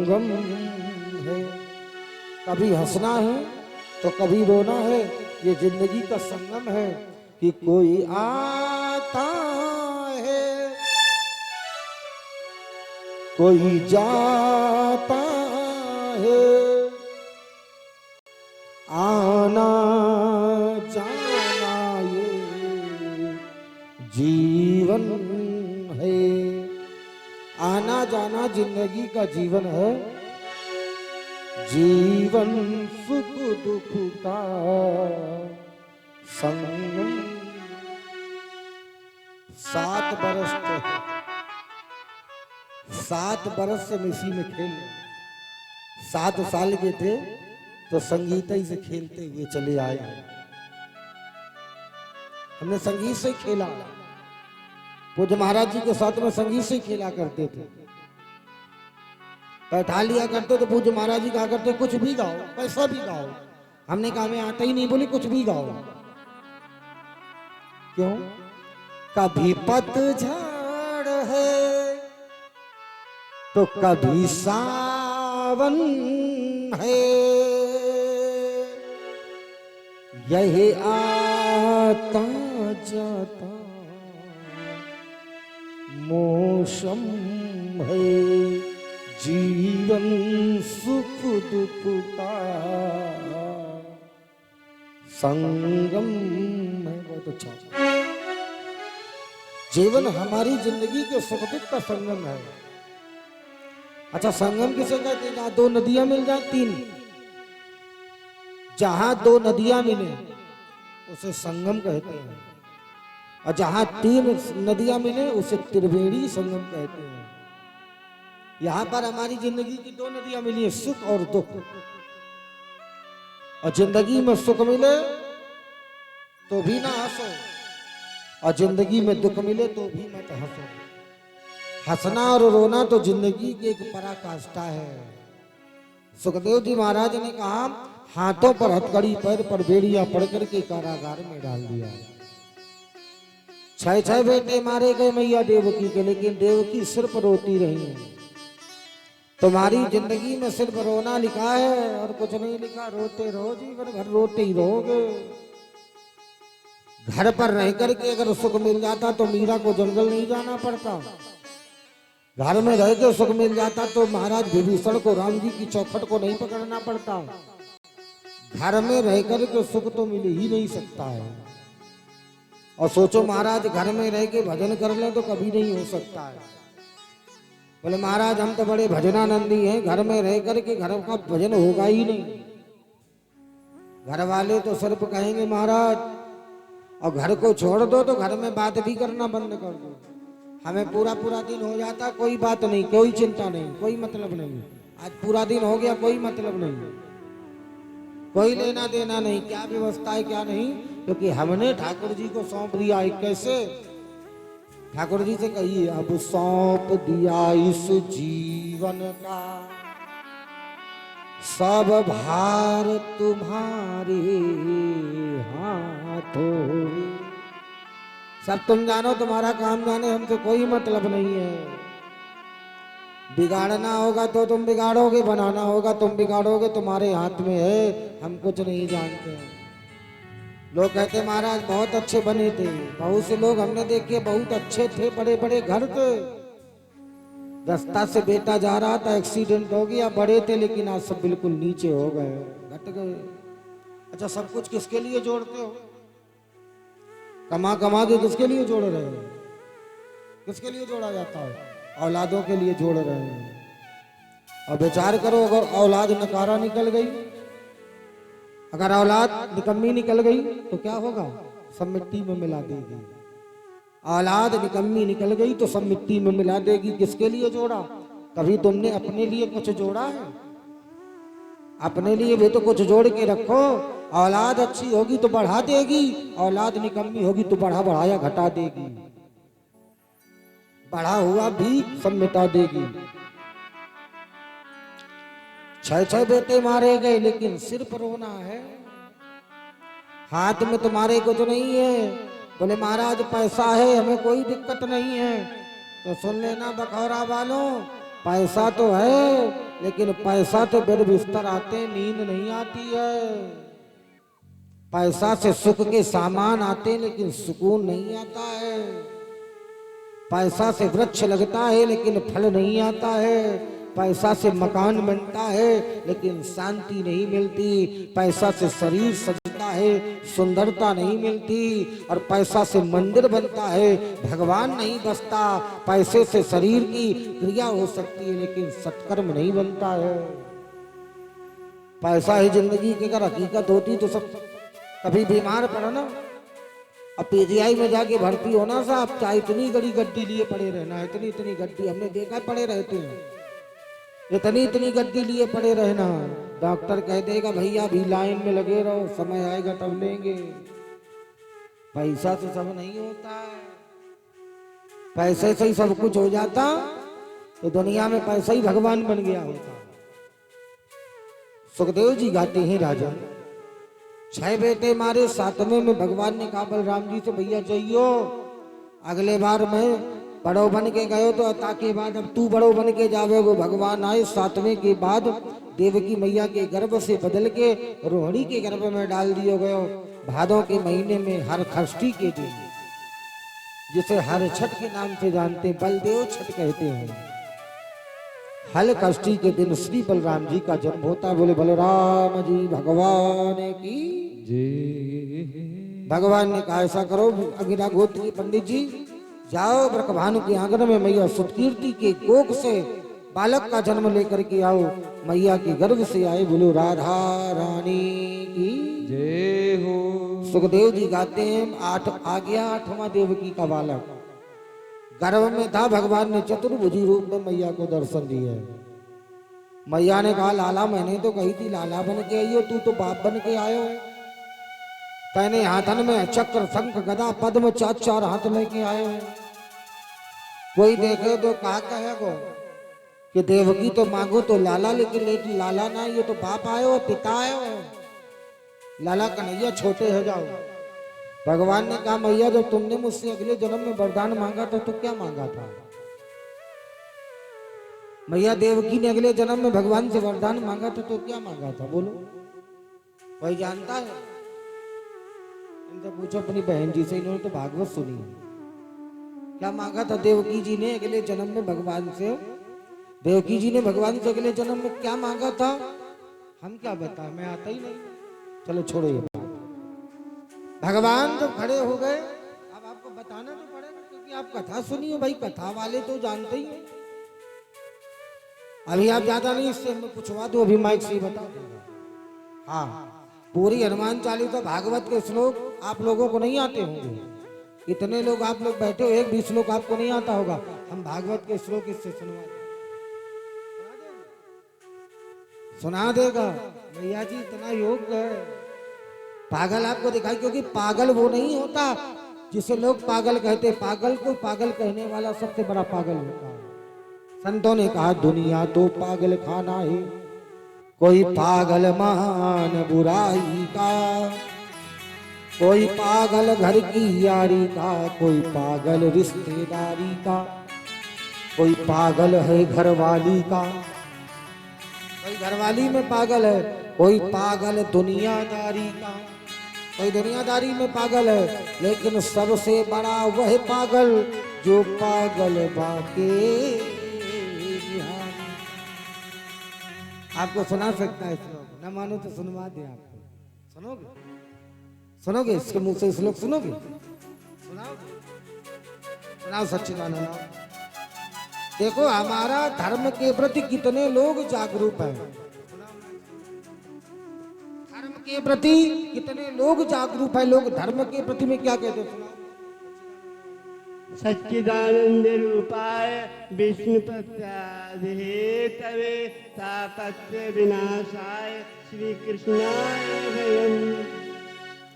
गम है, कभी हंसना है तो कभी रोना है। ये जिंदगी का संगम है कि कोई आता है कोई जाता है, आना जाना ये जीवन है। आना जाना जिंदगी का जीवन है, जीवन सुख दुख का संगम। 7 बरस तो 7 बरस से हम इसी में खेल, 7 साल के थे तो संगीत ही से खेलते हुए चले आए। हमने संगीत से खेला, पूज्य महाराज जी के साथ में संगीत से खेला करते थे। बैठा लिया करते तो पूज्य महाराज जी कहा करते कुछ भी गाओ, कैसा भी गाओ। हमने कहा हमें आता ही नहीं, बोले कुछ भी गाओ। क्यों? कभी पतझड़ है तो कभी सावन है, यही आता जाता मौसम है। जीवन सुख दुख का संगम है। बहुत अच्छा, जीवन हमारी जिंदगी के सुख दुख का संगम है। अच्छा, संगम किसे कहते हैं? जहां 2 नदियां मिल जाए, 3, जहां 2 नदियां मिले उसे संगम कहते हैं, और जहां 3 नदियां मिले उसे त्रिवेणी संगम कहते हैं। यहां पर हमारी जिंदगी की 2 नदियां मिली है, सुख और दुख। और जिंदगी में सुख मिले तो भी ना हंसो, और जिंदगी में दुख मिले तो भी मत हंसो। हंसना और रोना तो जिंदगी की एक पराकाष्ठा है। सुखदेव जी महाराज ने कहा, हाथों पर हथकड़ी, पैर पर बेड़ियां पड़ करके कारागार में डाल दिया। 6 बेटे मारे गए मैया देवकी के, लेकिन देवकी सिर्फ रोती रही। तुम्हारी जिंदगी में सिर्फ रोना लिखा है और कुछ नहीं लिखा। रोते रहो, जीवन भर रोते ही रहोगे। घर पर रह करके अगर सुख मिल जाता तो मीरा को जंगल नहीं जाना पड़ता। घर में रह के सुख मिल जाता तो महाराज विभीषण को राम जी की चौखट को नहीं पकड़ना पड़ता। घर में रह करके सुख तो मिल ही नहीं सकता है। और सोचो महाराज घर में रह के भजन कर ले तो कभी नहीं हो सकता है। बोले महाराज हम तो बड़े भजनानंदी हैं, घर में रह करके घर का भजन होगा ही नहीं। घर वाले तो सिर्फ कहेंगे महाराज, और घर को छोड़ दो तो घर में बात भी करना बंद कर दो। हमें पूरा दिन हो जाता, कोई बात नहीं, कोई चिंता नहीं, कोई मतलब नहीं। आज पूरा दिन हो गया, कोई मतलब नहीं, कोई लेना देना नहीं, क्या व्यवस्था है क्या नहीं, क्योंकि हमने ठाकुर जी को सौंप दिया है। कैसे? ठाकुर जी से कहिए, अब सौंप दिया इस जीवन का सब भार तुम्हारे हाथों। सब तुम जानो, तुम्हारा काम जाने, हमसे कोई मतलब नहीं है। बिगाड़ना होगा तो तुम बिगाड़ोगे, बनाना होगा तुम बिगाड़ोगे, तुम्हारे हाथ में है, हम कुछ नहीं जानते। लोग कहते महाराज बहुत अच्छे बने थे। बहुत से लोग हमने देखे बहुत अच्छे थे, बड़े बड़े घर थे, रास्ता से बेटा जा रहा था, एक्सीडेंट हो गया, बड़े थे लेकिन आज सब बिल्कुल नीचे हो गए, घट गए। अच्छा, सब कुछ किसके लिए जोड़ते हो? कमा कमा के किसके लिए जोड़ रहे हो? किसके लिए जोड़ा जाता है? औलादों के लिए जोड़ रहे हैं। और विचार करो, अगर औलाद नकारा निकल गई, अगर औलाद निकम्मी निकल गई तो क्या होगा? सब मिट्टी में मिला देगी। औलाद निकम्मी निकल गई तो सब मिट्टी में मिला देगी। किसके लिए जोड़ा? कभी तुमने अपने लिए कुछ जोड़ा है? अपने लिए भी तो कुछ जोड़ के रखो। औलाद अच्छी होगी तो बढ़ा देगी, औलाद निकम्मी होगी तो बढ़ाया घटा देगी, बढ़ा हुआ भी सब मिटा देगी। 6 बेटे मारे गए लेकिन सिर्फ रोना है, हाथ में तुम्हारे कुछ नहीं है। बोले महाराज पैसा है, हमें कोई दिक्कत नहीं है। तो सुन लेना बखौरा वालों, पैसा तो है लेकिन पैसा तो बेड बिस्तर आते, नींद नहीं आती है। पैसा से सुख के सामान आते, लेकिन सुकून नहीं आता है। पैसा से वृक्ष लगता है, लेकिन फल नहीं आता है। पैसा से मकान बनता है, लेकिन शांति नहीं मिलती। पैसा से शरीर सजता है, सुंदरता नहीं मिलती। और पैसा से मंदिर बनता है, भगवान नहीं बसता। पैसे से शरीर की क्रिया हो सकती है, लेकिन सत्कर्म नहीं बनता है। पैसा ही जिंदगी की अगर हकीकत होती तो सब कभी बीमार पड़ा ना, अब पीजीआई में जाके भर्ती होना साहब, चाहे इतनी बड़ी गड्डी लिए पड़े रहना, इतनी इतनी गड्डी हमने देखा पड़े रहते हैं, इतनी इतनी गड्डी लिए पड़े रहना। डॉक्टर कह देगा भैया अभी लाइन में लगे रहो, समय आएगा तब लेंगे। पैसा से सब नहीं होता है। पैसे से ही सब कुछ हो जाता तो दुनिया में पैसा ही भगवान बन गया होता। सुखदेव जी गाते हैं राजा, 6 बेटे मारे, 7वें में भगवान ने कहा बलराम जी से भैया जाइयो, अगले बार मैं बड़ो बन के गयो तो अता के बाद अब तू बड़ो बन के जावेगो। भगवान आए 7वें के बाद देवकी मैया के गर्भ से बदल के रोहिणी के गर्भ में डाल दियो गयो। भादों के महीने में हर खष्टी के दिन, जिसे हर छठ के नाम से जानते, बलदेव छठ कहते हैं, हल कष्टी के दिन श्री बलराम जी का जन्म होता। बोले बलराम जी भगवान की जय। भगवान ने कहा ऐसा करो अगिरा गोत्र के पंडित जी, जाओ ब्रह्मभानु के आंगन में मैया सुतकीर्ति के कोख से बालक का जन्म लेकर के आओ। मैया के गर्भ से आए, बोलो राधा रानी की जय हो। सुखदेव जी गाते हैं, 8 आ गया 8वां देवकी का बालक गर्भ में था। भगवान ने चतुर्भुजी रूप में मैया को दर्शन दिया। मैया ने कहा लाला मैंने तो कही थी लाला बन के आइयो, तू तो बाप बन के आयो। कहने हाथन में चक्र शंख गदा पद्म 4 हाथ लेके आए हैं। कोई देखे तो कहा कहेगो कि देवकी तो मांगो तो लाला, लेकिन लाला ना, ये तो बाप आयो, पिता आयो। लाला कन्हैया छोटे हो जाओ। भगवान ने कहा मैया जब तुमने मुझसे अगले जन्म में वरदान मांगा था तो क्या मांगा था? मैया देवकी ने अगले जन्म में भगवान से वरदान मांगा था तो क्या मांगा था? बोलो, कोई जानता है? इनसे पूछो अपनी बहन जी से, इन्होंने तो भागवत सुनी है। क्या मांगा था देवकी जी ने अगले जन्म में भगवान से? देवकी जी ने भगवान से अगले जन्म में क्या मांगा था? हम क्या बताएं, मैं आता ही नहीं। चलो छोड़ो ये बात। भगवान जब खड़े हो गए, अब आपको बताना तो पड़ेगा क्योंकि आप कथा सुनी हो भाई, कथा वाले तो जानते ही हैं। अभी आप ज्यादा नहीं, इससे मैं पूछवा दो, अभी माइक से ही बता दूंगा। हाँ, पूरी हनुमान चालीसा भागवत के श्लोक आप लोगों को नहीं आते होंगे। इतने लोग आप लोग बैठे हो, एक भी श्लोक आपको नहीं आता होगा। हम भागवत के श्लोक इससे सुना देगा। भैया जी इतना योग्य है, पागल आपको दिखाई, क्योंकि पागल वो नहीं होता जिसे लोग पागल कहते। पागल को पागल कहने वाला सबसे बड़ा पागल होता है। संतों ने कहा दुनिया तो पागल खाना है, कोई पागल महान बुराई का, कोई पागल घर की यारी का, कोई पागल रिश्तेदारी का, कोई पागल है घरवाली का, कोई घरवाली में पागल है, कोई पागल दुनियादारी का, कोई दुनियादारी में पागल है। लेकिन सबसे बड़ा वह पागल जो पागल बाके। आपको सुना सकता है श्लोक, न मानो तो सुनवा दे आपको। सुनोगे? सुनोगे? इसके मुंह से श्लोक सुनोगे? सुनाओगे? सुनाओ सच्चिदानंद। देखो हमारा धर्म के प्रति कितने लोग जागरूक हैं, धर्म के प्रति कितने लोग जागरूक है। लोग धर्म के प्रति में क्या कहते हैं? सच्चिदानंद रूपाय विष्णु पत्याधे तवे तापत्य विनाशाय श्री कृष्णाय भयम्।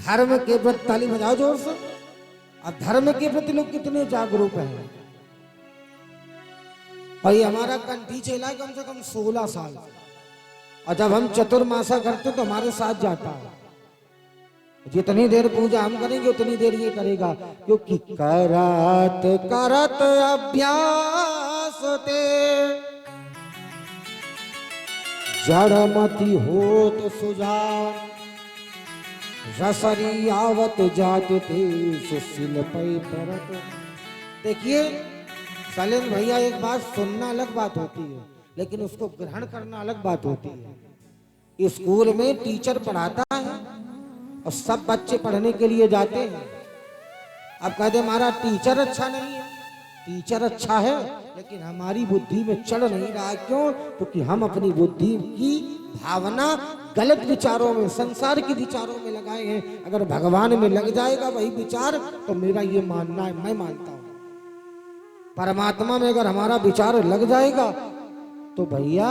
धर्म के प्रति ताली बजाओ जोर से। अब धर्म के प्रति लोग कितने जागरूक हैं। और ये हमारा कंठी चला कम से कम 16 साल, और जब हम चतुर्मासा करते तो हमारे साथ जाता है। जितनी देर पूजा हम करेंगे उतनी देर ये करेगा, क्योंकि करत करत अभ्यास ते जड़मती होत सुजान रसरी आवत जात थे सुशील पै परत। देखिए सलेन भैया, एक बात सुनना अलग बात होती है, लेकिन उसको ग्रहण करना अलग बात होती है। स्कूल में टीचर पढ़ाता है और सब बच्चे पढ़ने के लिए जाते हैं। अब कहते हमारा टीचर अच्छा नहीं है, टीचर अच्छा है लेकिन हमारी बुद्धि में चढ़ नहीं रहा। क्यों? क्योंकि हम अपनी बुद्धि की भावना गलत विचारों में, संसार के विचारों में लगाए हैं। अगर भगवान में लग जाएगा वही विचार, तो मेरा ये मानना है, मैं मानता हूं परमात्मा में अगर हमारा विचार लग जाएगा तो भैया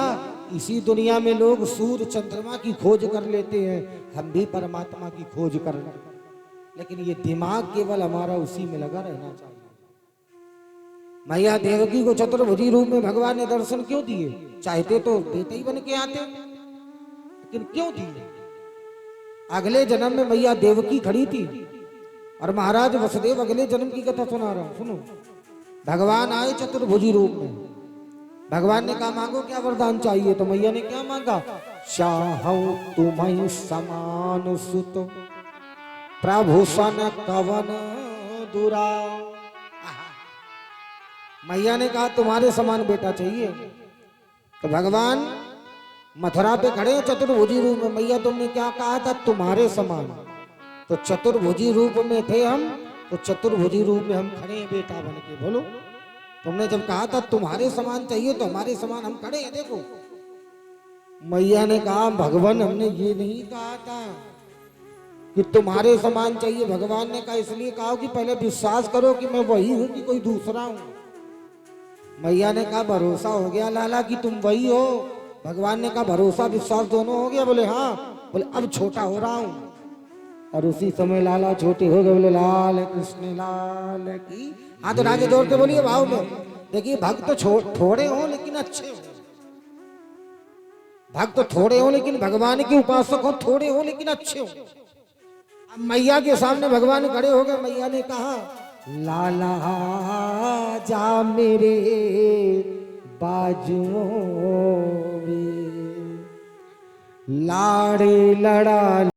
इसी दुनिया में लोग सूर्य चंद्रमा की खोज कर लेते हैं, हम भी परमात्मा की खोज कर लें। लेकिन ये दिमाग केवल हमारा उसी में लगा रहना चाहिए। मैया देवकी को चतुर्भुजी रूप में भगवान ने दर्शन क्यों दिए? चाहते तो बेटे ही बन के आते, लेकिन क्यों दिए? अगले जन्म में मैया देवकी खड़ी थी और महाराज वसुदेव, अगले जन्म की कथा सुना रहा हूं, सुनो। भगवान आए चतुर्भुजी रूप में। भगवान ने कहा मांगो क्या वरदान चाहिए? तो मैया ने क्या मांगा? चाहूं तुम्हें समान सुत प्रभु सन कवन दुरा। मैया ने कहा तुम्हारे समान बेटा चाहिए। तो भगवान मथुरा पे खड़े चतुर्भुजी रूप में। मैया तुमने क्या कहा था? तुम्हारे समान। तो चतुर्भुजी रूप में थे हम, तो चतुर्भुजी रूप में हम खड़े हैं बेटा बन के। बोलो, तुमने जब कहा था तुम्हारे समान चाहिए तो हमारे समान हम खड़े हैं। देखो, मैया ने कहा भगवान हमने ये नहीं कहा था कि तुम्हारे समान चाहिए। भगवान ने कहा इसलिए कहा कि पहले विश्वास करो कि मैं वही हूं कि कोई दूसरा हूं। मैया ने कहा भरोसा हो गया लाला कि तुम वही हो। भगवान ने कहा भरोसा विश्वास दोनों हो गया? बोले हाँ। बोले अब छोटा हो रहा हूं। और उसी समय लाला छोटे हो गए। बोले लाल कृष्ण लाल की। हाथ उठा के जोर के बोलिए भाव में। देखिए भक्त तो थोड़े हो लेकिन अच्छे हो, भक्त तो थोड़े हो लेकिन भगवान के उपासक हो थोड़े हो लेकिन अच्छे हो। अब मैया के सामने भगवान खड़े हो गए। मैया ने कहा लाला जा मेरे बाजुओं में लाड़े लड़ा